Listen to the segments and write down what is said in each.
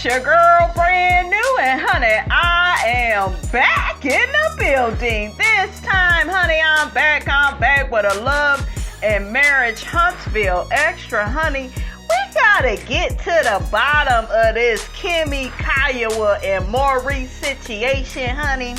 your girl brand new, and honey, I am back in the building. This time, honey, I'm back with a love and marriage Huntsville extra, honey. We gotta get to the bottom of this Kimmi, Kiawah, and Maurice situation, honey.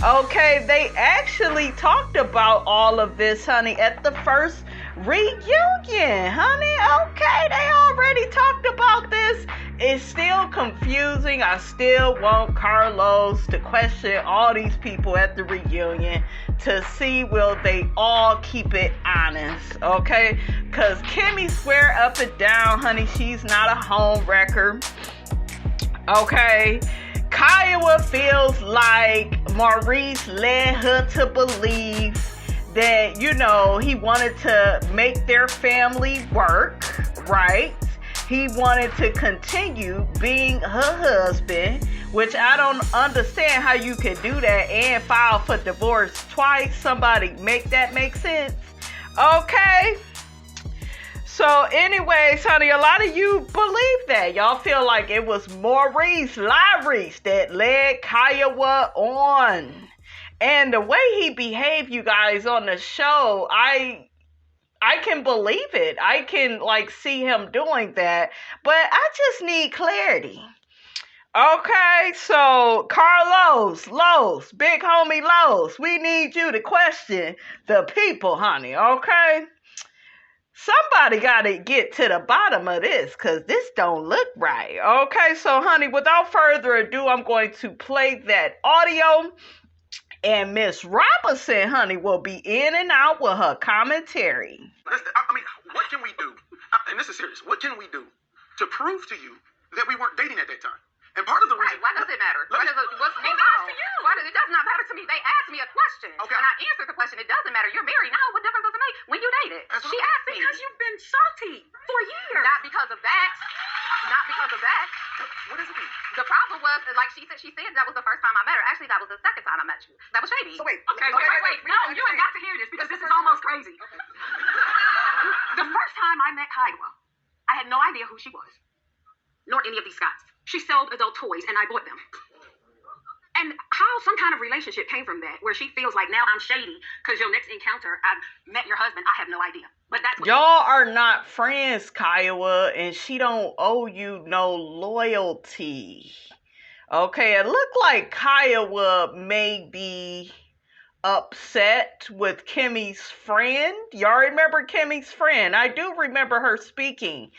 Okay, they actually talked about all of this, honey, at the first reunion, honey. Okay, they already talked about this. It's still confusing. I still want Carlos to question all these people at the reunion to see will they all keep it honest, okay? Because Kimmi swear up and down, honey, she's not a home wrecker, okay? Kiawah feels like Maurice led her to believe that, you know, he wanted to make their family work, right? He wanted to continue being her husband, which I don't understand how you could do that and file for divorce twice. Somebody make that make sense. Okay. So anyways, honey, a lot of you believe that. Y'all feel like it was Maurice that led Kiawah on. And the way he behaved, you guys, on the show, I can believe it. I can see him doing that, but I just need clarity. Okay, so Carlos, Los, big homie Los, we need you to question the people, honey, okay? Somebody got to get to the bottom of this because this don't look right. Okay, so honey, without further ado, I'm going to play that audio. And Miss Robinson, honey, will be in and out with her commentary. I mean, what can we do? And this is serious. What can we do to prove to you that we weren't dating at that time? And part of the reason... Right, why does it matter? What's to you? It does not matter to me. They asked me a question. Okay. And I answered the question. It doesn't matter. You're married now. What difference does it make when you dated? She asked me. Because you've been salty for years. Not because of that. Not because of that. What does it mean? The problem was, like she said that was the first time I met her. Actually, that was the second time I met you. That was shady. So wait. Okay, wait. No, you ain't got to hear this because this is almost crazy. The first time I met Kiawah, I had no idea who she was, nor any of these guys. She sold adult toys and I bought them. And how some kind of relationship came from that, where she feels like now I'm shady because your next encounter, I've met your husband, I have no idea. But that's what y'all are not friends, Kiawah, and she don't owe you no loyalty. Okay, it looked like Kiawah may be upset with Kimmi's friend. Y'all remember Kimmi's friend? I do remember her speaking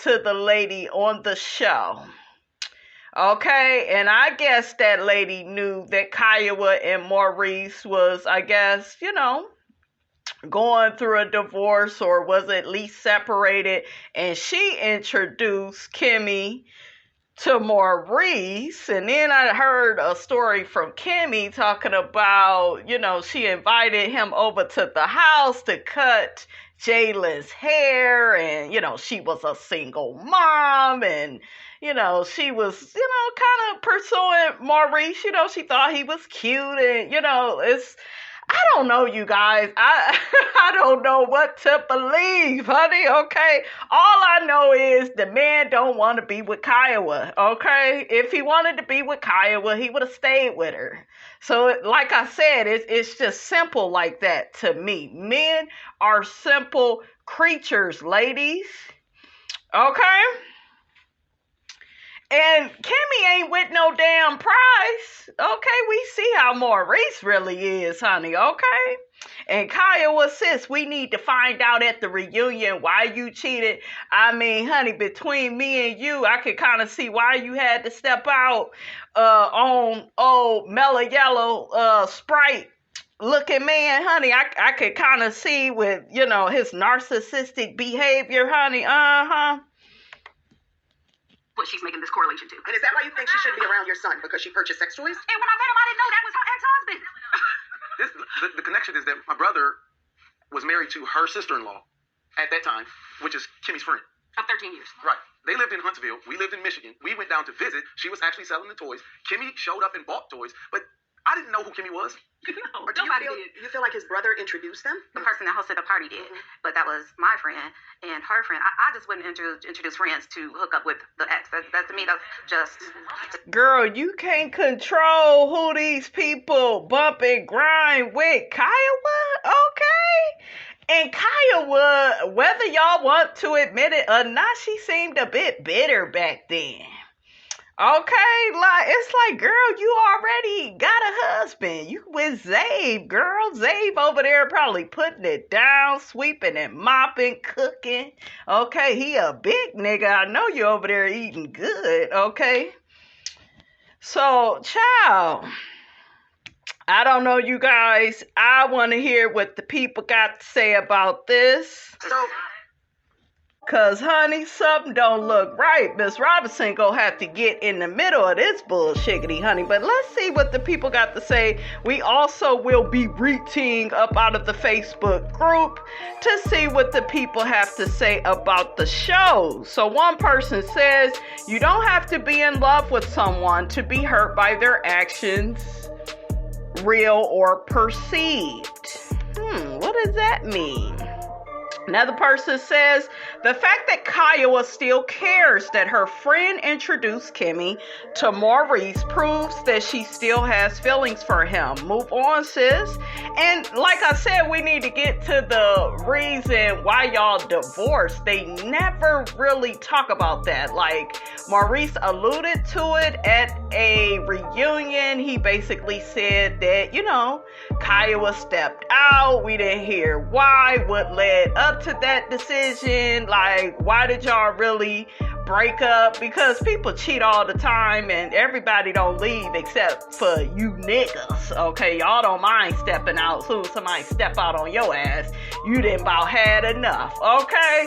to the lady on the show. Okay, and I guess that lady knew that Kiawah and Maurice was, I guess, going through a divorce or was at least separated. And she introduced Kimmi to Maurice. And then I heard a story from Kimmi talking about, she invited him over to the house to cut Jalen's hair. And, she was a single mom and she was, kind of pursuing Maurice. She thought he was cute and, I don't know, you guys. I don't know what to believe, honey, okay? All I know is the man don't want to be with Kiawah, okay? If he wanted to be with Kiawah, he would have stayed with her. So, like I said, it's just simple like that to me. Men are simple creatures, ladies, okay? And Kimmi ain't with no damn prize. Okay, we see how Maurice really is, honey, okay? And Kiawah, sis, we need to find out at the reunion why you cheated. I mean, honey, between me and you, I could kind of see why you had to step out on old mellow yellow Sprite looking man, honey. I could kind of see with, his narcissistic behavior, honey. what she's making this correlation to. And is that why you think she shouldn't be around your son? Because she purchased sex toys? And when I met him, I didn't know that was her ex-husband. The connection is that my brother was married to her sister-in-law at that time, which is Kimmi's friend. Of 13 years. Right. They lived in Huntsville. We lived in Michigan. We went down to visit. She was actually selling the toys. Kimmi showed up and bought toys. But I didn't know who Kimmi was. No, Or do nobody you did. you feel like his brother introduced them? The person that hosted the party did, but that was my friend and her friend. I just wouldn't introduce friends to hook up with the ex. That to me, that's just. Girl, you can't control who these people bump and grind with. Kiawah, okay? And Kiawah, whether y'all want to admit it or not, she seemed a bit bitter back then. Okay, like it's like, girl, you already got a husband. You with Zave, girl. Zave over there probably putting it down, sweeping and mopping, cooking. Okay, he a big nigga. I know you over there eating good, okay? So, child, I don't know, you guys. I want to hear what the people got to say about this. So, Cause honey, something don't look right. Miss Robinson gonna have to get in the middle of this bullshiggity, honey. But let's see what the people got to say. We also will be reaching up out of the Facebook group to see what the people have to say about the show. So one person says, you don't have to be in love with someone to be hurt by their actions, real or perceived. What does that mean? Another person says, the fact that Kiawah still cares that her friend introduced Kimmi to Maurice proves that she still has feelings for him. Move on, sis. And like I said, we need to get to the reason why y'all divorced. They never really talk about that. Like, Maurice alluded to it at a reunion. He basically said that, Kiawah stepped out. We didn't hear why, what led up to that decision. Like, why did y'all really break up? Because people cheat all the time and everybody don't leave except for you niggas, okay? Y'all don't mind stepping out. Soon as somebody step out on your ass, you done about had enough, okay?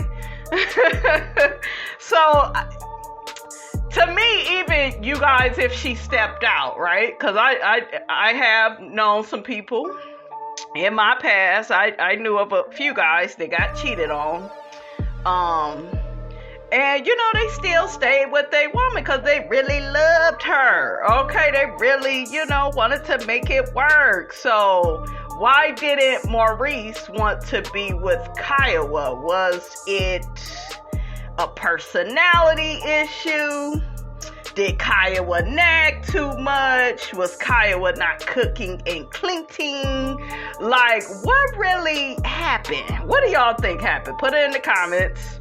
So, to me, even you guys, if she stepped out, right? Because I have known some people in my past. I knew of a few guys that got cheated on. And, they still stayed with their woman because they really loved her. Okay, they really, wanted to make it work. So why didn't Maurice want to be with Kiawah? Was it a personality issue? Did Kiawah nag too much? Was Kiawah not cooking and cleaning? Like, what really happened? What do y'all think happened? Put it in the comments.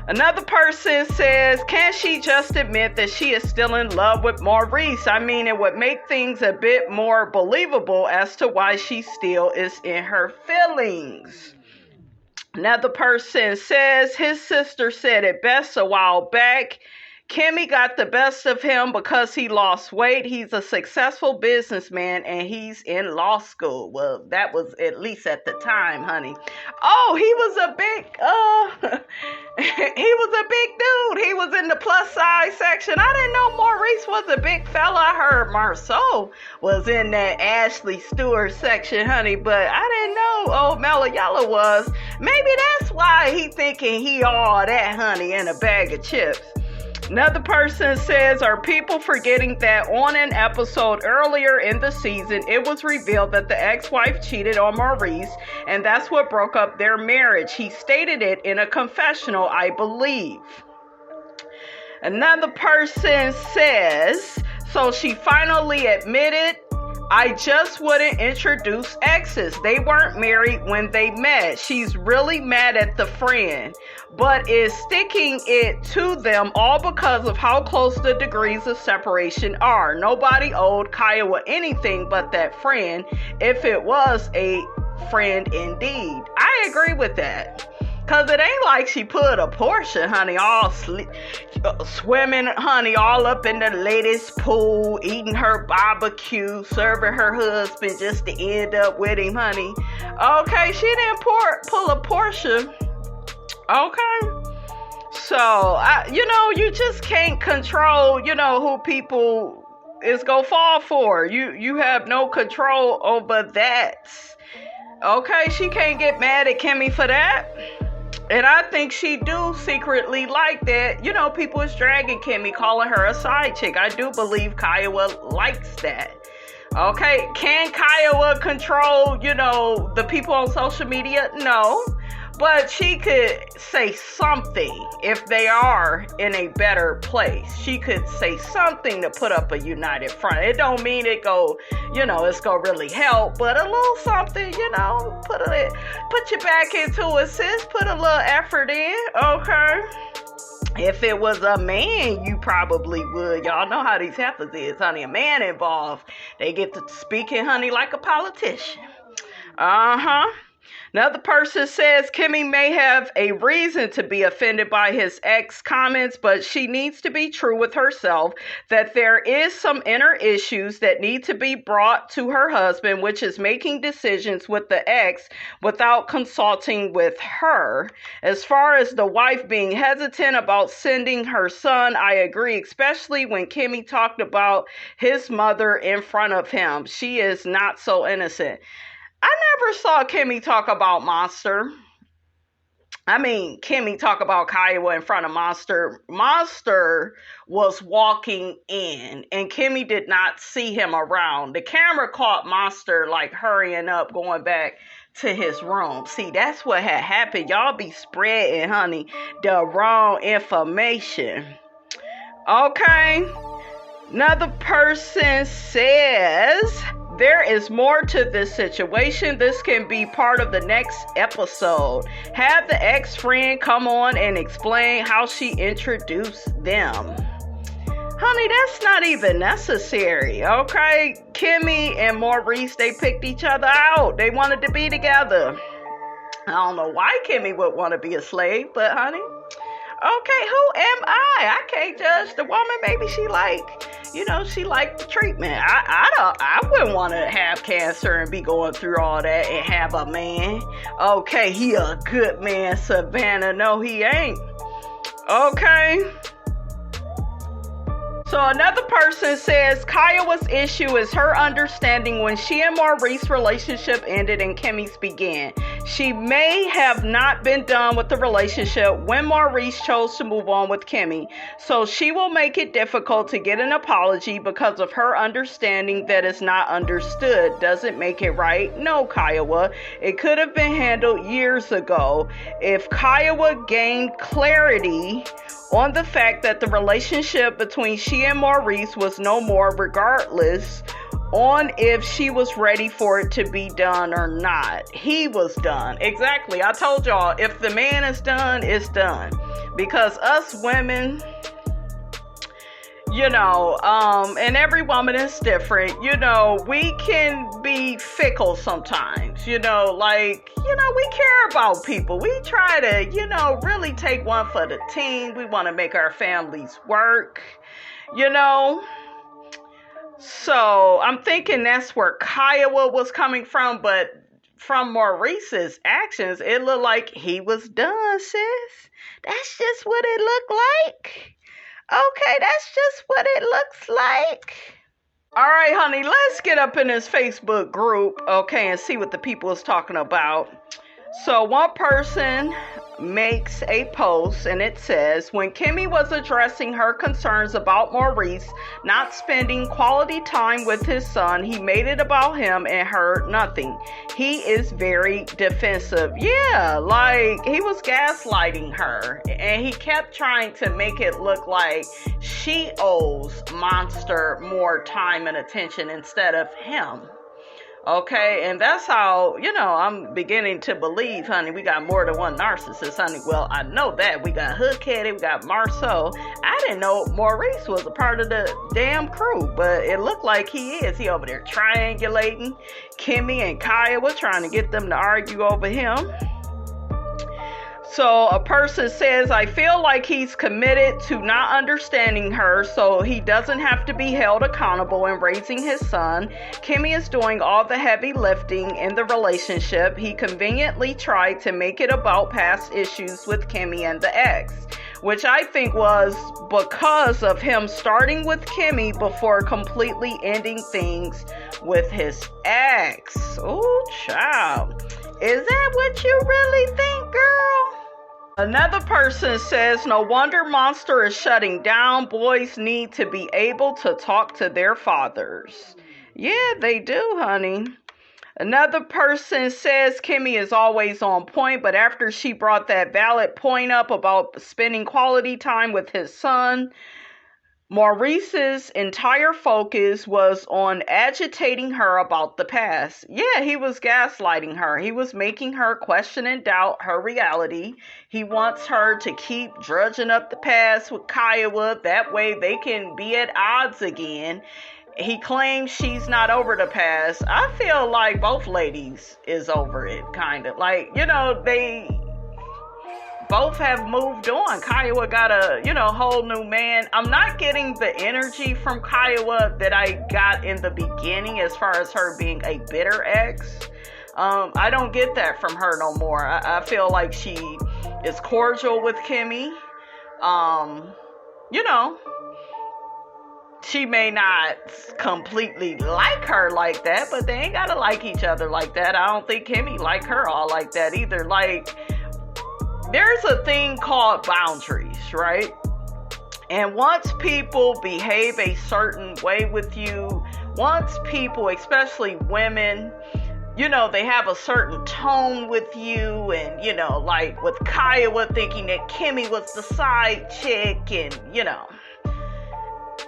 Another person says, can she just admit that she is still in love with Maurice? I mean, it would make things a bit more believable as to why she still is in her feelings. Another person says, his sister said it best a while back. Kimmi got the best of him because he lost weight. He's a successful businessman and he's in law school. Well, that was at least at the time, honey. Oh, he was a big, he was a big dude. He was in the plus size section. I didn't know Maurice was a big fella. I heard Marceau was in that Ashley Stewart section, honey, but I didn't know old Malayala was. Maybe that's why he thinking he all that, honey, in a bag of chips. Another person says, are people forgetting that on an episode earlier in the season, it was revealed that the ex-wife cheated on Maurice, and that's what broke up their marriage. He stated it in a confessional, I believe. Another person says, so she finally admitted, I just wouldn't introduce exes. They weren't married when they met. She's really mad at the friend, but is sticking it to them all because of how close the degrees of separation are. Nobody owed Kiawah anything but that friend, if it was a friend indeed. I agree with that. Cause it ain't like she put a portion, honey, all swimming, honey, all up in the latest pool, eating her barbecue, serving her husband just to end up with him, honey. Okay, she didn't pull a portion. Okay. So, you just can't control, who people is gonna fall for. You have no control over that. Okay, she can't get mad at Kimmi for that. And I think she do secretly like that. You know, people is dragging Kimmi, calling her a side chick. I do believe Kiawah likes that. Okay, can Kiawah control, you know, the people on social media? No. But she could say something if they are in a better place. She could say something to put up a united front. It don't mean it's gonna really help, but a little something, you know, put your back into it, sis. Put a little effort in, okay? If it was a man, you probably would. Y'all know how these heifers is, honey. A man involved, they get to speaking, honey, like a politician. Another person says Kimmi may have a reason to be offended by his ex comments, but she needs to be true with herself that there is some inner issues that need to be brought to her husband, which is making decisions with the ex without consulting with her. As far as the wife being hesitant about sending her son, I agree, especially when Kimmi talked about his mother in front of him. She is not so innocent. I never saw Kimmi talk about Monster. I mean, Kimmi talk about Kiawah in front of Monster. Monster was walking in, and Kimmi did not see him around. The camera caught Monster, like, hurrying up, going back to his room. See, that's what had happened. Y'all be spreading, honey, the wrong information. Okay. Another person says there is more to this situation. This can be part of the next episode. Have the ex-friend come on and explain how she introduced them. Honey, that's not even necessary, okay? Kimmi and Maurice, they picked each other out. They wanted to be together. I don't know why Kimmi would want to be a slave, but honey, okay, who am I? I can't judge the woman. Maybe she liked the treatment. I wouldn't want to have cancer and be going through all that and have a man. Okay, he a good man, Savannah. No, he ain't. Okay. So another person says Kiawah's issue is her understanding when she and Maurice's relationship ended and Kimmi's began. She may have not been done with the relationship when Maurice chose to move on with Kimmi, so she will make it difficult to get an apology because of her understanding that is not understood. Doesn't make it right. No, Kiawah. It could have been handled years ago if Kiawah gained clarity on the fact that the relationship between she and Maurice was no more, regardless on if she was ready for it to be done or not. He was done. Exactly. I told y'all, if the man is done, it's done. Because us women, and every woman is different, we can be fickle sometimes, we care about people. We try to, really take one for the team. We want to make our families work, So I'm thinking that's where Kiawah was coming from, but from Maurice's actions, it looked like he was done, sis. That's just what it looked like. Okay, that's just what it looks like. All right, honey, let's get up in this Facebook group, okay, and see what the people is talking about. So one person makes a post and it says, when Kimmi was addressing her concerns about Maurice not spending quality time with his son, he made it about him and heard nothing. He is very defensive. Yeah, like he was gaslighting her and he kept trying to make it look like she owes Monster more time and attention instead of him. Okay, and that's how, I'm beginning to believe, honey, we got more than one narcissist, honey. Well, I know that. We got Hook-Headed, we got Marceau. I didn't know Maurice was a part of the damn crew, but it looked like he is. He over there triangulating Kimmi and Kiawah, trying to get them to argue over him. So a person says, I feel like he's committed to not understanding her, so he doesn't have to be held accountable in raising his son. Kimmi is doing all the heavy lifting in the relationship. He conveniently tried to make it about past issues with Kimmi and the ex, which I think was because of him starting with Kimmi before completely ending things with his ex. Oh, child. Is that what you really think, girl? Another person says, no wonder Monster is shutting down. Boys need to be able to talk to their fathers. Yeah, they do, honey. Another person says Kimmi is always on point, but after she brought that valid point up about spending quality time with his son, Maurice's entire focus was on agitating her about the past. Yeah, he was gaslighting her. He was making her question and doubt her reality. He wants her to keep drudging up the past with Kiawah. That way they can be at odds again. He claims she's not over the past. I feel like both ladies is over it, kind of. Like, they both have moved on. Kiawah got a, whole new man. I'm not getting the energy from Kiawah that I got in the beginning as far as her being a bitter ex. I don't get that from her no more. I feel like she is cordial with Kimmi. She may not completely like her like that, but they ain't gotta like each other like that. I don't think Kimmi like her all like that either. Like, there's a thing called boundaries, right? And once people behave a certain way with you, once people, especially women, they have a certain tone with you, and, like with Kiawah thinking that Kimmi was the side chick, and,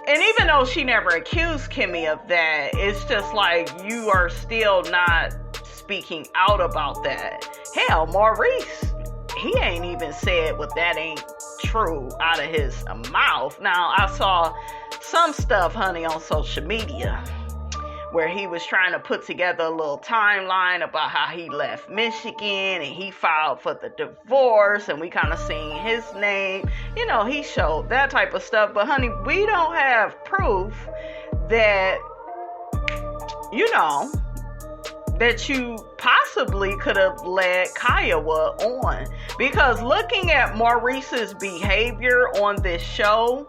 And even though she never accused Kimmi of that, it's just like you are still not speaking out about that. Hell, Maurice, he ain't even said what that ain't true out of his mouth. Now, I saw some stuff, honey, on social media where he was trying to put together a little timeline about how he left Michigan and he filed for the divorce, and we kind of seen his name. He showed that type of stuff. But, honey, we don't have proof that, that you possibly could have led Kiawah on. Because looking at Maurice's behavior on this show,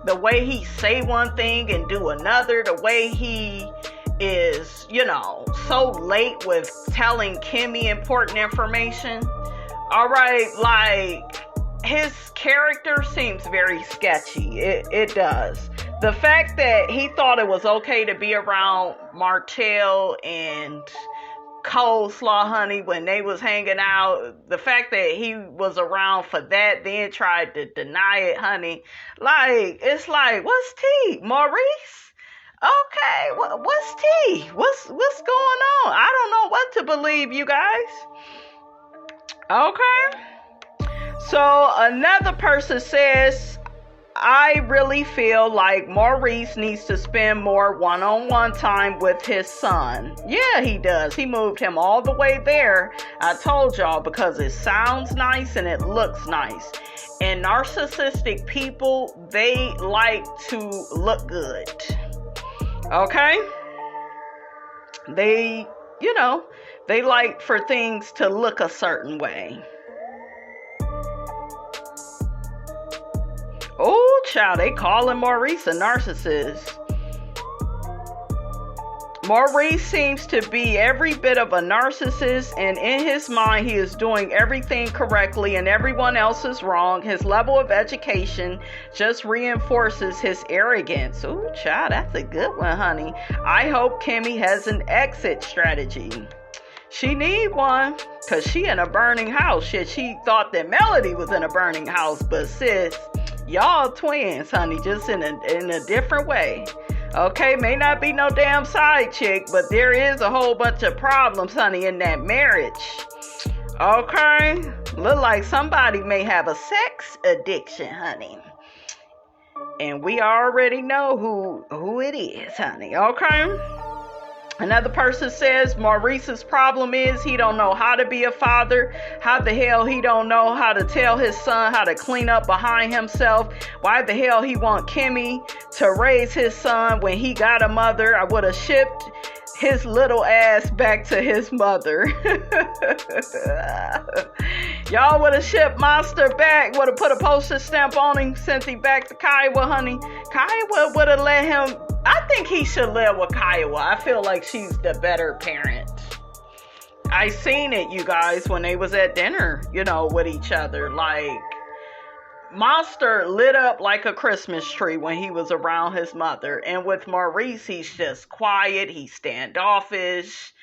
the way he say one thing and do another, the way he is, so late with telling Kimmi important information. All right, like, his character seems very sketchy. It does. The fact that he thought it was okay to be around Martell and Coleslaw, honey, when they was hanging out, the fact that he was around for that, then tried to deny it, honey. Like, it's like, what's tea, Maurice? Okay, what's tea? What's going on? I don't know what to believe, you guys. Okay. So another person says, I really feel like Maurice needs to spend more one-on-one time with his son. Yeah, he does. He moved him all the way there. I told y'all, because it sounds nice and it looks nice. And narcissistic people, they like to look good. Okay? They, they like for things to look a certain way. Oh, child, they calling Maurice a narcissist. Maurice seems to be every bit of a narcissist, and in his mind, he is doing everything correctly and everyone else is wrong. His level of education just reinforces his arrogance. Oh, child, that's a good one, honey. I hope Kimmi has an exit strategy. She need one, because she in a burning house. Shit, she thought that Melody was in a burning house, but sis, y'all twins, honey, just in a different way. Okay, may not be no damn side chick, but there is a whole bunch of problems, honey, in that marriage. Okay, look like somebody may have a sex addiction, honey. And we already know who it is, honey. Okay. Another person says Maurice's problem is he don't know how to be a father. How the hell he don't know how to tell his son how to clean up behind himself? Why the hell he want Kimmi to raise his son when he got a mother? I would have shipped his little ass back to his mother. Y'all would have shipped Monster back, would have put a postage stamp on him, sent him back to Kiawah, honey. Kiawah would have let him. I think he should live with Kiawah. I feel like she's the better parent. I seen it, you guys, when they was at dinner, you know, with each other. Like, Monster lit up like a Christmas tree when he was around his mother. And with Maurice, he's just quiet. He's standoffish.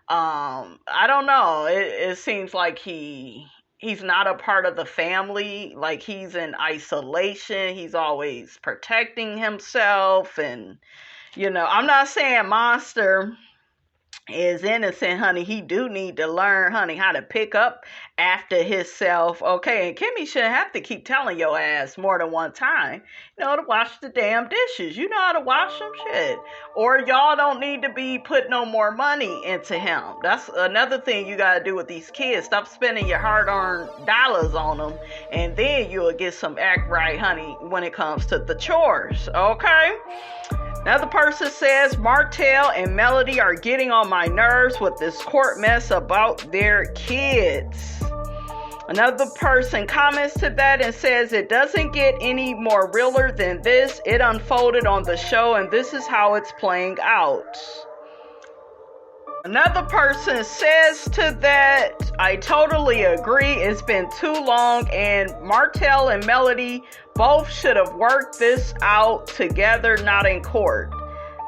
I don't know. It seems like he's not a part of the family. Like, he's in isolation. He's always protecting himself. And, you know, I'm not saying Monster is innocent, honey. He do need to learn, honey, how to pick up after himself, okay? And Kimmi shouldn't have to keep telling your ass more than one time, you know, to wash the damn dishes. You know how to wash them, shit. Or y'all don't need to be putting no more money into him. That's another thing you got to do with these kids. Stop spending your hard-earned dollars on them, and then you'll get some act right, honey, when it comes to the chores, okay? Another person says, Martell and Melody are getting on my nerves with this court mess about their kids. Another person comments to that and says, it doesn't get any more realer than this. It unfolded on the show and this is how it's playing out. Another person says to that, I totally agree. It's been too long and Martell and Melody both should have worked this out together, not in court.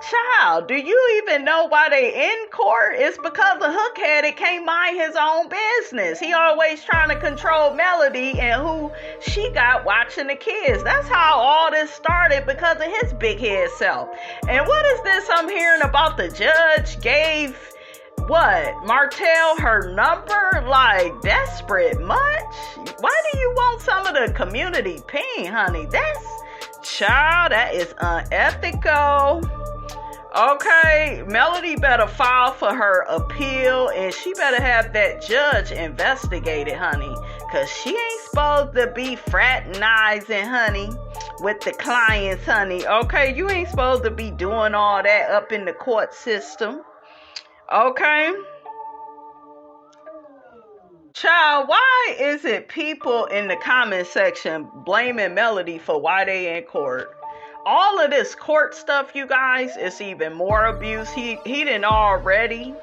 Child, do you even know why they in court? It's because the hookhead can't mind his own business. He always trying to control Melody and who she got watching the kids. That's how all this started, because of his big head self. And what is this I'm hearing about the judge gave Martell her number? Like, desperate much? Why do you want some of the community ping, honey? That is unethical. Okay, Melody better file for her appeal and she better have that judge investigated, honey. Cause she ain't supposed to be fraternizing, honey, with the clients, honey. Okay, you ain't supposed to be doing all that up in the court system. Okay? Child, why is it people in the comment section blaming Melody for why they in court? All of this court stuff, you guys, is even more abuse. He done already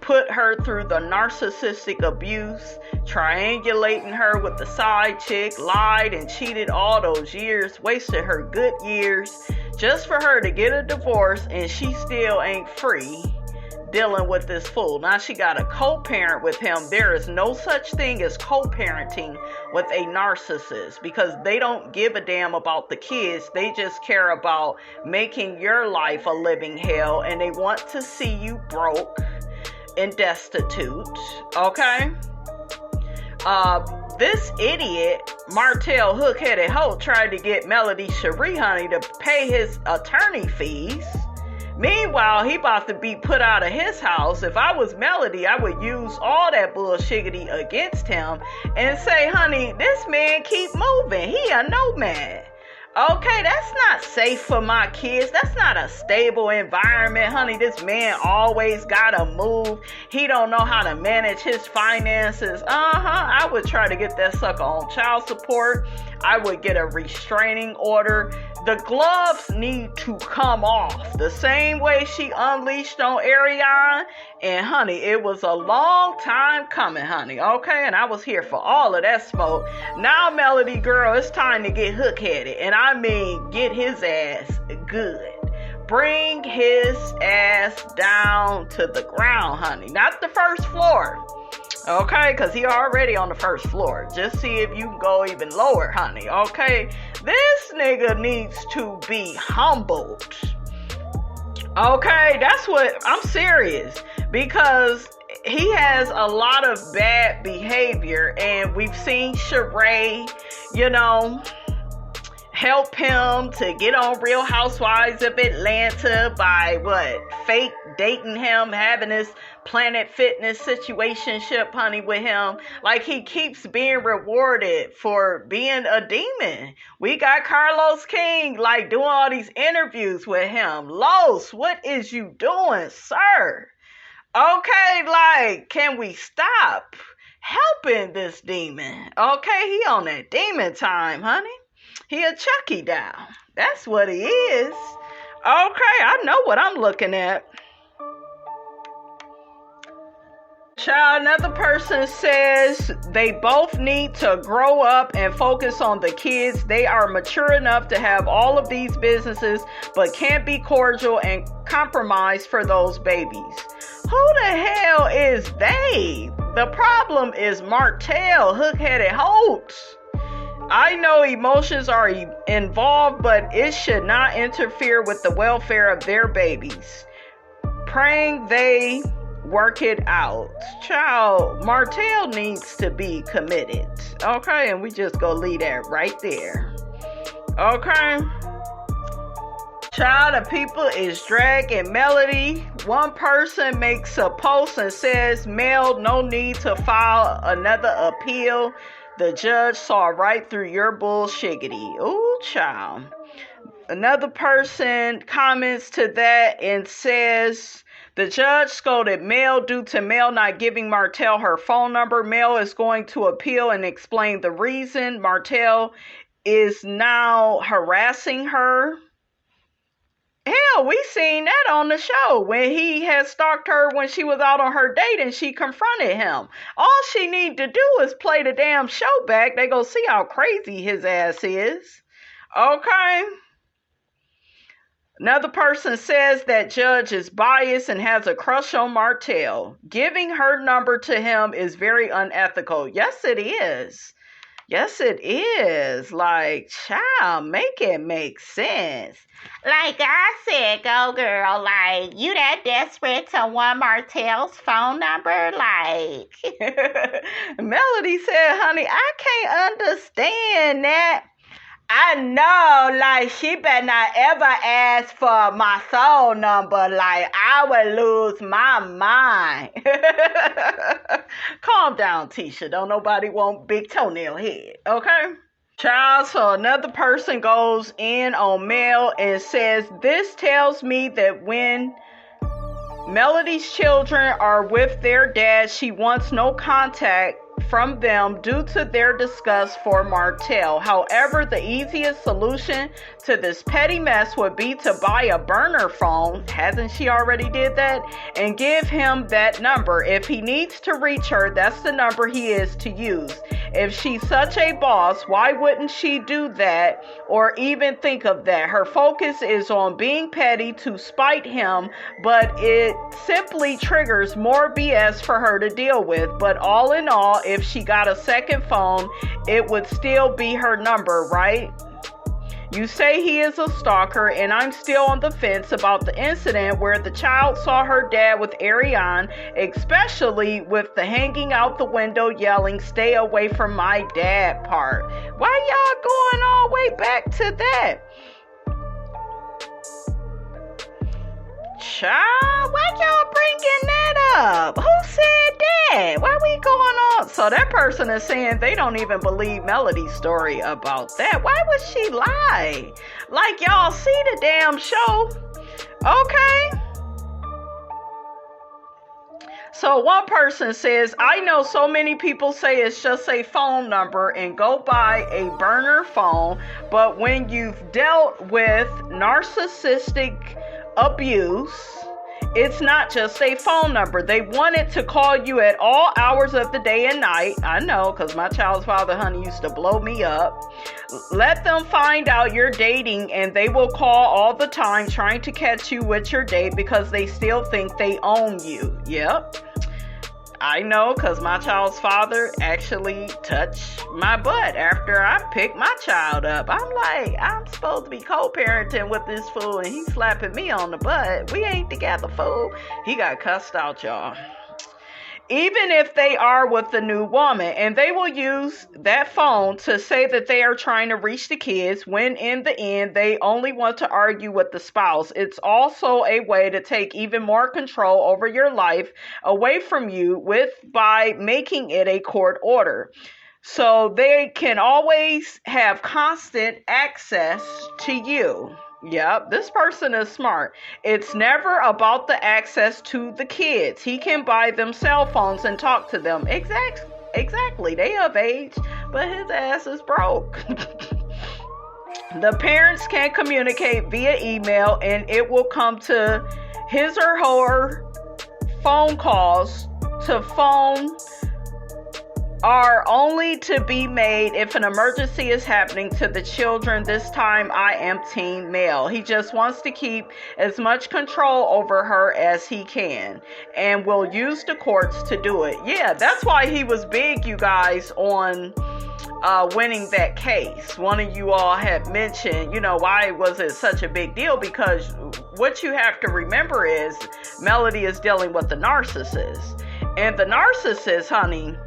put her through the narcissistic abuse, triangulating her with the side chick, lied and cheated all those years, wasted her good years just for her to get a divorce, and she still ain't free dealing with this fool. Now she got a co-parent with him. There is no such thing as co-parenting with a narcissist, because they don't give a damn about the kids. They just care about making your life a living hell, and they want to see you broke and destitute. Okay? This idiot, Martell hook-headed hoe, tried to get Melody Cherie, honey, to pay his attorney fees. Meanwhile, he about to be put out of his house. If I was Melody, I would use all that bullshiggity against him and say, honey, this man keep moving. He a nomad. Okay, that's not safe for my kids. That's not a stable environment, honey. This man always gotta move. He don't know how to manage his finances. I would try to get that sucker on child support. I would get a restraining order. The gloves need to come off the same way she unleashed on Ariane. And honey, it was a long time coming, honey. Okay, and I was here for all of that smoke. Now, Melody girl, it's time to get hook-headed. And I mean, get his ass good. Bring his ass down to the ground, honey. Not the first floor. Okay, because he already on the first floor. Just see if you can go even lower, honey. Okay, this nigga needs to be humbled. Okay, that's what, I'm serious. Because he has a lot of bad behavior. And we've seen Sheree, help him to get on Real Housewives of Atlanta by fake dating him, having this Planet Fitness situationship, honey, with him. Like, he keeps being rewarded for being a demon. We got Carlos King, doing all these interviews with him. Los, what is you doing, sir? Okay, can we stop helping this demon? Okay, he on that demon time, honey. He a Chucky doll. That's what he is. Okay, I know what I'm looking at. Child, another person says they both need to grow up and focus on the kids. They are mature enough to have all of these businesses, but can't be cordial and compromise for those babies. Who the hell is they? The problem is Martell, hook-headed Holtz. I know emotions are involved, but it should not interfere with the welfare of their babies. Praying they work it out. Child, Martell needs to be committed. Okay, and we just go leave that right there. Okay. Child of people is dragging Melody. One person makes a post and says, Mel, no need to file another appeal. The judge saw right through your bullshiggity. Ooh, child. Another person comments to that and says, the judge scolded Mel due to Mel not giving Martell her phone number. Mel is going to appeal and explain the reason. Martell is now harassing her. Hell, we seen that on the show when he had stalked her when she was out on her date and she confronted him. All she need to do is play the damn show back. They go see how crazy his ass is. Okay. Another person says that judge is biased and has a crush on Martell. Giving her number to him is very unethical. Yes, it is. Yes, it is. Like, child, make it make sense. Like I said, go girl, like, you that desperate to want Martell's phone number? Like, Melody said, honey, I can't understand that. I know, like, she better not ever ask for my phone number. Like, I would lose my mind. Calm down, Tisha. Don't nobody want big toenail head, okay? Child, so another person goes in on Mel and says, this tells me that when Melody's children are with their dad, she wants no contact from them due to their disgust for Martell. However, the easiest solution to this petty mess would be to buy a burner phone. Hasn't she already did that? And give him that number. If he needs to reach her, that's the number he is to use. If she's such a boss, why wouldn't she do that or even think of that? Her focus is on being petty to spite him, but it simply triggers more BS for her to deal with. But all in all, if she got a second phone, it would still be her number, right? You say he is a stalker, and I'm still on the fence about the incident where the child saw her dad with Ariane, especially with the hanging out the window yelling, stay away from my dad part. Why y'all going all the way back to that? Child, why y'all bringing that up? Who said that? Why we going on? So that person is saying they don't even believe Melody's story about that. Why would she lie? Like, y'all see the damn show. Okay. So one person says, I know so many people say it's just a phone number and go buy a burner phone, but when you've dealt with narcissistic abuse, it's not just a phone number. They wanted to call you at all hours of the day and night. I know, because my child's father, honey, used to blow me up. Let them find out you're dating and they will call all the time trying to catch you with your date because they still think they own you. Yep. I know, because my child's father actually touched my butt after I picked my child up. I'm like, I'm supposed to be co-parenting with this fool, and he's slapping me on the butt. We ain't together, fool. He got cussed out, y'all. Even if they are with the new woman, and they will use that phone to say that they are trying to reach the kids, when in the end, they only want to argue with the spouse. It's also a way to take even more control over your life away from you by making it a court order. So they can always have constant access to you. Yep, this person is smart. It's never about the access to the kids. He can buy them cell phones and talk to them. Exactly. They of age, but his ass is broke. The parents can communicate via email, and it will come to his or her phone calls to phone are only to be made if an emergency is happening to the children. This time I am team male. He just wants to keep as much control over her as he can and will use the courts to do it. Yeah, that's why he was big, you guys, on winning that case. One of you all had mentioned, why was it such a big deal? Because what you have to remember is Melody is dealing with the narcissist. And the narcissist, honey,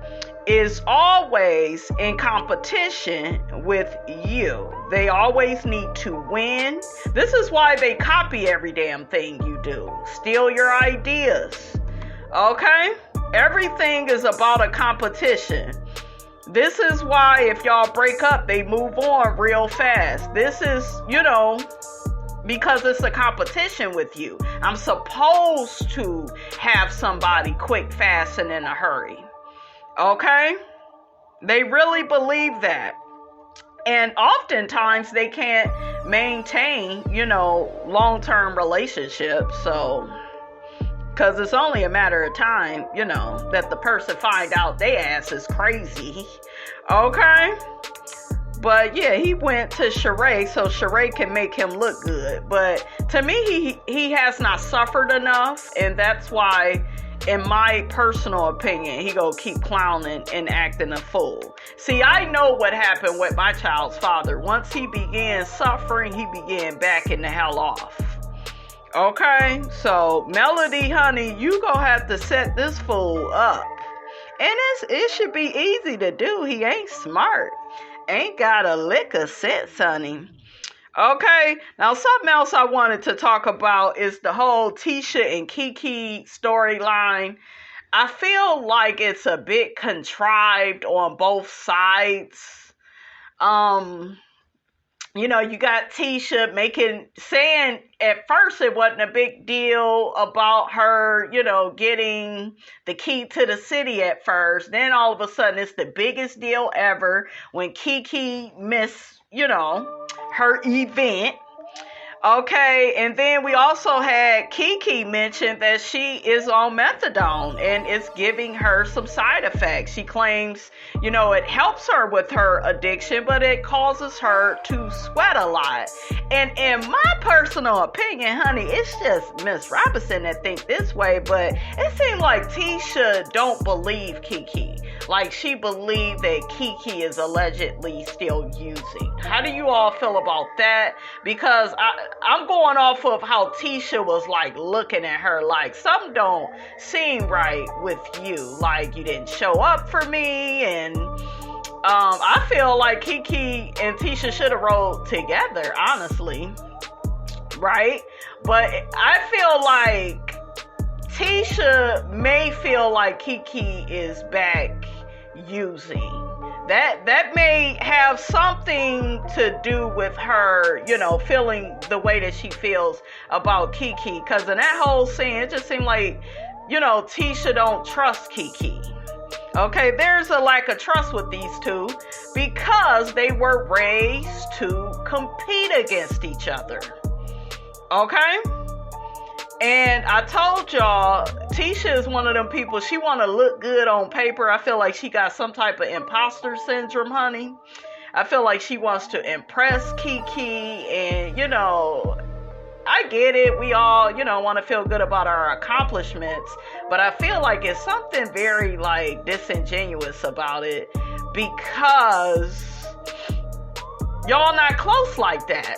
is always in competition with you. They always need to win. This is why they copy every damn thing you do. Steal your ideas. Okay? Everything is about a competition. This is why if y'all break up, they move on real fast. This is, because it's a competition with you. I'm supposed to have somebody quick, fast, and in a hurry. Okay? They really believe that. And oftentimes they can't maintain, long-term relationships. So, because it's only a matter of time, that the person find out they ass is crazy. Okay? But yeah, he went to Sheree so Sheree can make him look good. But to me, he has not suffered enough. And that's why, in my personal opinion, he gonna keep clowning and acting a fool. See, I know what happened with my child's father. Once he began suffering, he began backing the hell off. Okay? So, Melody, honey, you gonna have to set this fool up. And it should be easy to do. He ain't smart. Ain't got a lick of sense, honey. Okay, now something else I wanted to talk about is the whole Tisha and Kiki storyline. I feel like it's a bit contrived on both sides. You got Tisha saying at first it wasn't a big deal about her, getting the key to the city at first. Then all of a sudden it's the biggest deal ever when Kiki missed, her event. Okay, and then we also had Kiki mention that she is on methadone and it's giving her some side effects. She claims, it helps her with her addiction, but it causes her to sweat a lot. And in my personal opinion, honey, it's just Miss Robinson that think this way, but it seems like Tisha don't believe Kiki. Like she believed that Kiki is allegedly still using. How do you all feel about that? Because I'm going off of how Tisha was like looking at her like something don't seem right with you. Like you didn't show up for me. And I feel like Kiki and Tisha should have rolled together, honestly. Right? But I feel like Tisha may feel like Kiki is back using. That may have something to do with her, feeling the way that she feels about Kiki. Because in that whole scene, it just seemed like, Tisha don't trust Kiki. Okay, there's a lack of trust with these two because they were raised to compete against each other. Okay? And I told y'all, Tisha is one of them people, she want to look good on paper. I feel like she got some type of imposter syndrome, honey. I feel like she wants to impress Kiki and, I get it. We all, want to feel good about our accomplishments. But I feel like it's something very, disingenuous about it because y'all not close like that.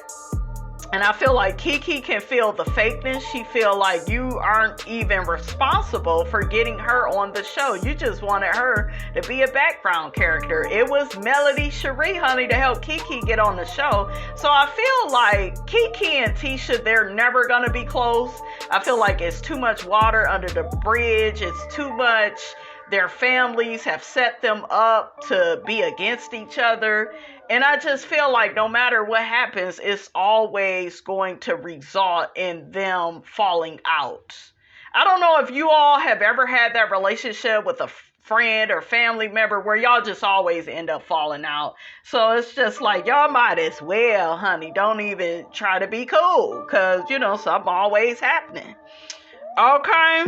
And I feel like Kiki can feel the fakeness. She feel like you aren't even responsible for getting her on the show. You just wanted her to be a background character. It was Melody Cherie, honey, to help Kiki get on the show. So I feel like Kiki and Tisha, they're never going to be close. I feel like it's too much water under the bridge. It's too much. Their families have set them up to be against each other. And I just feel like no matter what happens, it's always going to result in them falling out. I don't know if you all have ever had that relationship with a friend or family member where y'all just always end up falling out. So it's just like, y'all might as well, honey, don't even try to be cool because, something always happening. Okay?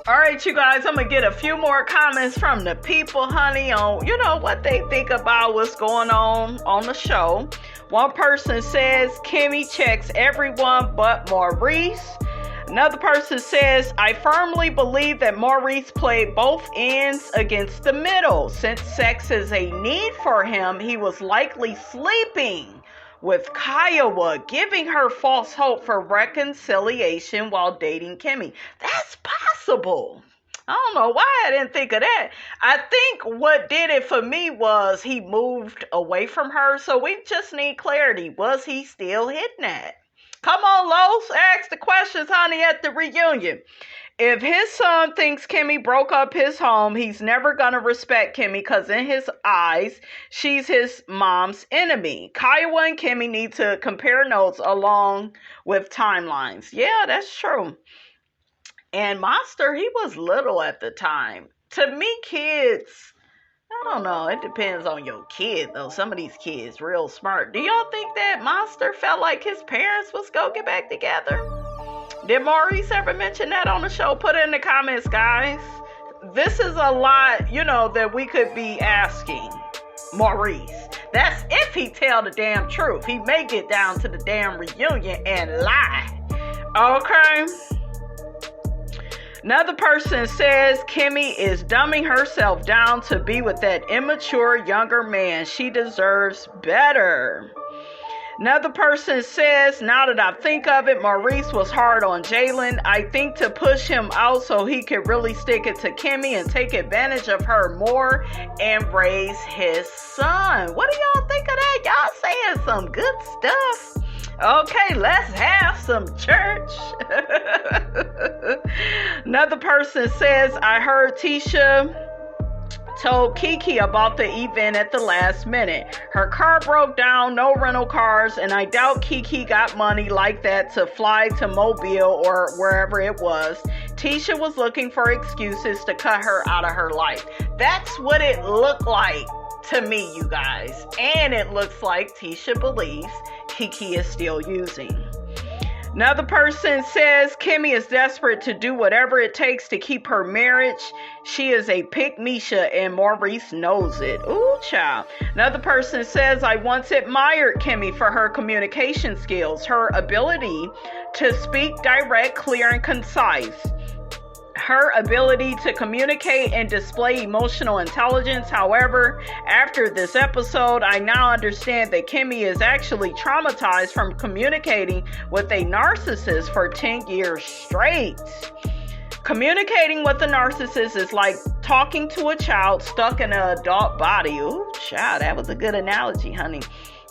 All right, you guys, I'm going to get a few more comments from the people, honey, on, what they think about what's going on the show. One person says, Kimmi checks everyone but Maurice. Another person says, I firmly believe that Maurice played both ends against the middle. Since sex is a need for him, he was likely sleeping with Kiawah, giving her false hope for reconciliation while dating Kimmi. That's possible. I don't know why I didn't think of that. I think what did it for me was he moved away from her, so we just need clarity. Was he still hitting that? Come on, Los, ask the questions, honey, at the reunion. If his son thinks Kimmi broke up his home, he's never going to respect Kimmi because in his eyes, she's his mom's enemy. Kiawah and Kimmi need to compare notes along with timelines. Yeah, that's true. And Monster, he was little at the time. To me, kids, I don't know. It depends on your kid, though. Some of these kids real smart. Do y'all think that Monster felt like his parents was going to get back together? Did Maurice ever mention that on the show? Put it in the comments, guys. This is a lot, that we could be asking Maurice. That's if he tell the damn truth. He may get down to the damn reunion and lie. Okay? Another person says Kimmi is dumbing herself down to be with that immature younger man. She deserves better. Another person says, now that I think of it, Maurice was hard on Jalen. I think to push him out so he could really stick it to Kimmi and take advantage of her more and raise his son. What do y'all think of that? Y'all saying some good stuff. Okay, let's have some church. Another person says, I heard Tisha told Kiki about the event at the last minute. Her car broke down, no rental cars, and I doubt Kiki got money like that to fly to Mobile or wherever it was. Tisha was looking for excuses to cut her out of her life. That's what it looked like to me, you guys. And it looks like Tisha believes Kiki is still using. Another person says Kimmi is desperate to do whatever it takes to keep her marriage. She is a pick-Misha and Maurice knows it. Ooh, child. Another person says, I once admired Kimmi for her communication skills, her ability to speak direct, clear, and concise. Her ability to communicate and display emotional intelligence. However, after this episode, I now understand that Kimmi is actually traumatized from communicating with a narcissist for 10 years straight. Communicating with a narcissist is like talking to a child stuck in an adult body. Ooh, child, that was a good analogy, honey.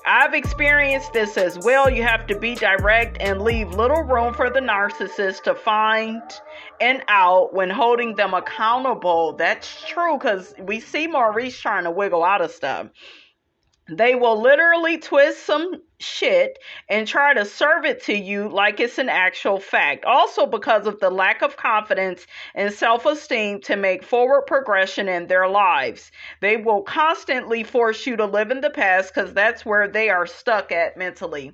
I've experienced this as well. You have to be direct and leave little room for the narcissist to find an out when holding them accountable. That's true, because we see Maurice trying to wiggle out of stuff. They will literally twist some shit and try to serve it to you like it's an actual fact. Also because of the lack of confidence and self-esteem to make forward progression in their lives. They will constantly force you to live in the past because that's where they are stuck at mentally.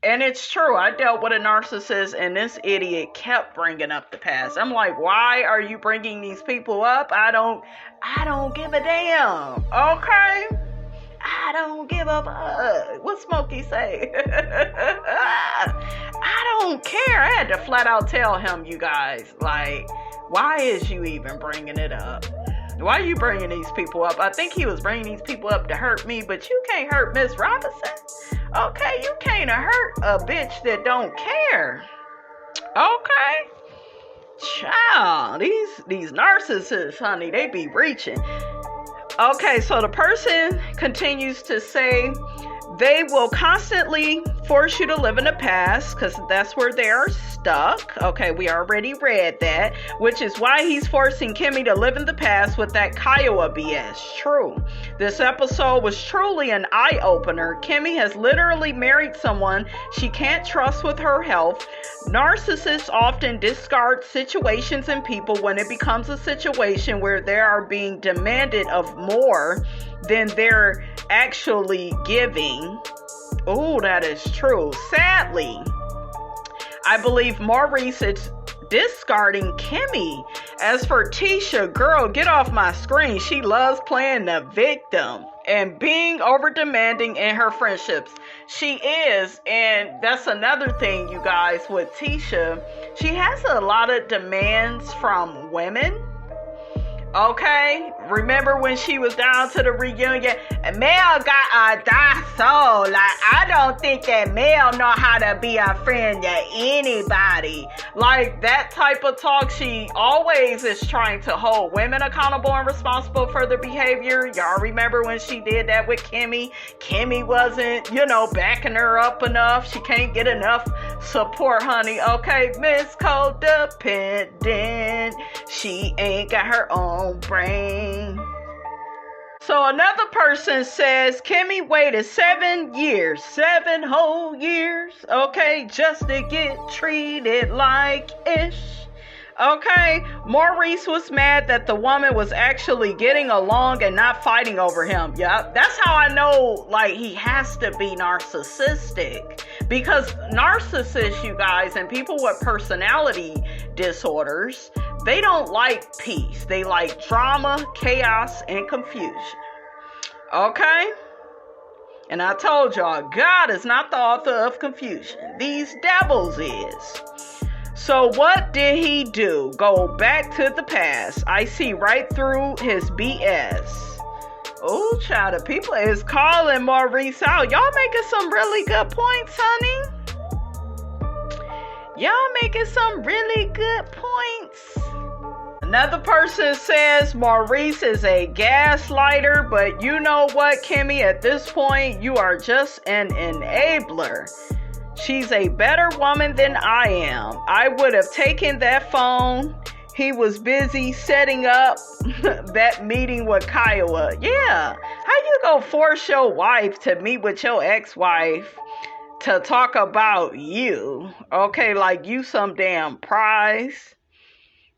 And it's true. I dealt with a narcissist and this idiot kept bringing up the past. I'm like, why are you bringing these people up? I don't give a damn. Okay? I don't give a fuck. What Smokey say? I don't care. I had to flat out tell him, you guys, like, why is you even bringing it up? Why are you bringing these people up? I think he was bringing these people up to hurt me, but you can't hurt Miss Robinson. Okay, you can't hurt a bitch that don't care. Okay? Child, these narcissists, honey, they be reaching. Okay, so the person continues to say they will constantly force you to live in the past because that's where they are stuck. Okay, we already read that, which is why he's forcing Kimmi to live in the past with that Kiawah BS. True. This episode was truly an eye-opener. Kimmi has literally married someone she can't trust with her health. Narcissists often discard situations and people when it becomes a situation where they are being demanded of more than they're actually giving. Oh, that is true. Sadly, I believe Maurice is discarding Kimmi As for Tisha, girl, get off my screen. She loves playing the victim and being over demanding in her friendships. She is, and that's another thing, you guys, with Tisha. She has a lot of demands from women. Okay, remember when she was down to the reunion? Mel got a dark soul. Like, I don't think that Mel know how to be a friend to anybody. Like, that type of talk. She always is trying to hold women accountable and responsible for their behavior. Y'all remember when she did that with Kimmi? Kimmi wasn't, backing her up enough. She can't get enough support, honey. Okay, Miss Codependent. She ain't got her own brain. So another person says Kimmi waited 7 years, 7 whole years, okay, just to get treated like ish. Okay, Maurice was mad that the woman was actually getting along and not fighting over him. Yeah, that's how I know, like, he has to be narcissistic. Because narcissists, you guys, and people with personality disorders, they don't like peace. They like drama, chaos, and confusion. Okay? And I told y'all, God is not the author of confusion. These devils is. So what did he do? Go back to the past. I see right through his BS. Oh, child, the people is calling Maurice out. Y'all making some really good points, honey. Y'all making some really good points. Another person says Maurice is a gaslighter, but you know what, Kimmi? At this point, you are just an enabler. She's a better woman than I am. I would have taken that phone. He was busy setting up that meeting with Kiawah. Yeah. How you gonna force your wife to meet with your ex-wife to talk about you? Okay, like you some damn prize.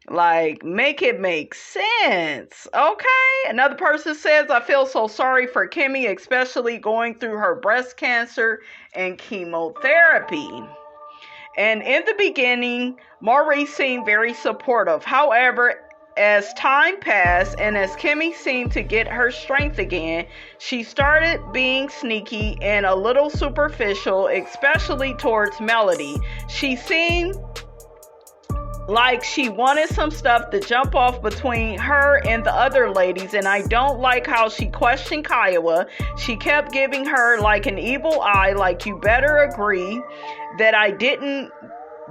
Like, make it make sense. Okay. Another person says, I feel so sorry for Kimmi, especially going through her breast cancer and chemotherapy. And in the beginning, Maurice seemed very supportive. However, as time passed and as Kimmi seemed to get her strength again, she started being sneaky and a little superficial, especially towards Melody. She seemed like she wanted some stuff to jump off between her and the other ladies, and I don't like how she questioned Kiawah. She kept giving her like an evil eye, like you better agree that I didn't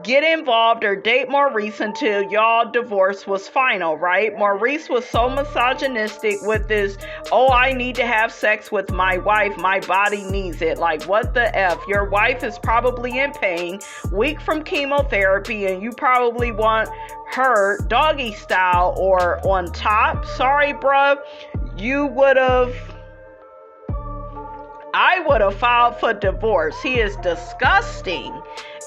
get involved or date Maurice until y'all divorce was final, right? Maurice was so misogynistic with this, oh, I need to have sex with my wife, my body needs it. Like, what the F? Your wife is probably in pain, weak from chemotherapy, and you probably want her doggy style or on top. Sorry, bruh. I would have filed for divorce. He is disgusting.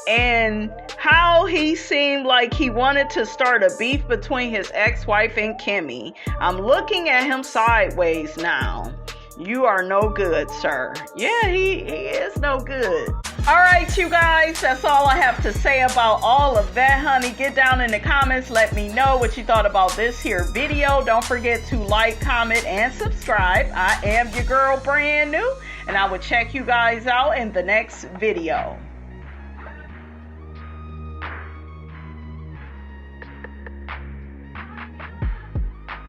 And how he seemed like he wanted to start a beef between his ex-wife and Kimmi. I'm looking at him sideways now. You are no good, sir. Yeah, he is no good. All right, you guys, that's all I have to say about all of that, honey. Get down in the comments. Let me know what you thought about this here video. Don't forget to like, comment, and subscribe. I am your girl, brand new, and I will check you guys out in the next video.